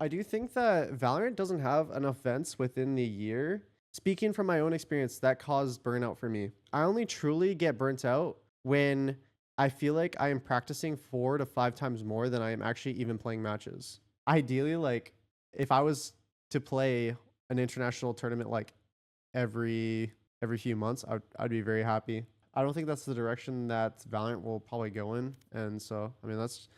I do think that Valorant doesn't have enough events within the year. Speaking from my own experience, that caused burnout for me. I only truly get burnt out when I feel like I am practicing 4 to 5 times more than I am actually even playing matches. Ideally, like if I was to play an international tournament like every few months, I'd be very happy. I don't think that's the direction that Valorant will probably go in, and so I mean that's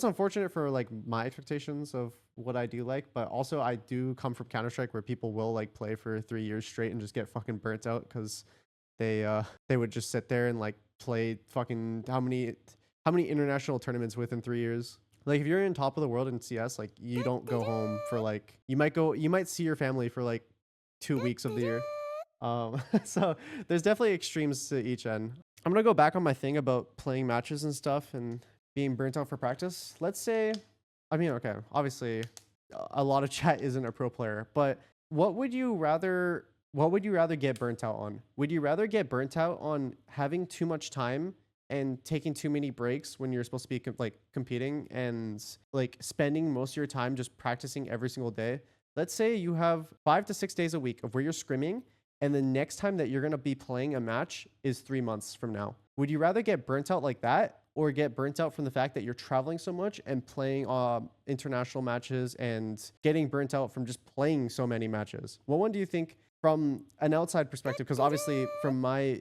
unfortunate for like my expectations of what I do like, but also I do come from Counter-Strike where people will like play for 3 years straight and just get fucking burnt out because they would just sit there and like play fucking how many international tournaments within 3 years. Like if you're in top of the world in CS, like you don't go home for like you might see your family for like 2 weeks of the year. So there's definitely extremes to each end. I'm gonna go back on my thing about playing matches and stuff and being burnt out for practice. Let's say, I mean, okay, obviously, a lot of chat isn't a pro player, but what would you rather? What would you rather get burnt out on? Would you rather get burnt out on having too much time and taking too many breaks when you're supposed to be like competing and like spending most of your time just practicing every single day? Let's say you have 5 to 6 days a week of where you're scrimming, and the next time that you're going to be playing a match is 3 months from now. Would you rather get burnt out like that or get burnt out from the fact that you're traveling so much and playing international matches and getting burnt out from just playing so many matches? What one do you think from an outside perspective? Because obviously from my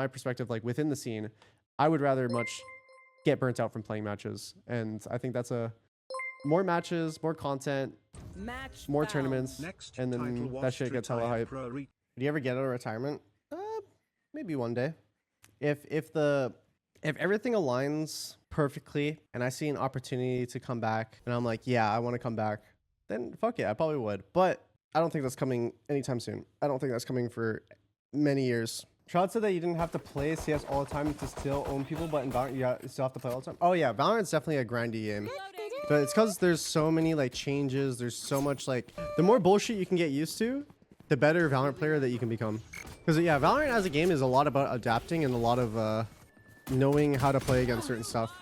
perspective, like within the scene, I would rather much get burnt out from playing matches. And I think that's more matches, more content, more tournaments, and then that shit gets hella hype. Did you ever get out of retirement? Maybe one day. If everything aligns perfectly and I see an opportunity to come back and I'm like, yeah, I want to come back, then fuck yeah, I probably would. But I don't think that's coming anytime soon. I don't think that's coming for many years. Shroud said that you didn't have to play CS all the time to still own people, but in Valorant you still have to play all the time. Oh yeah, Valorant's definitely a grindy game. But it's because there's so many like changes. There's so much like the more bullshit you can get used to, the better Valorant player that you can become. Because yeah, Valorant as a game is a lot about adapting and a lot of knowing how to play against certain stuff.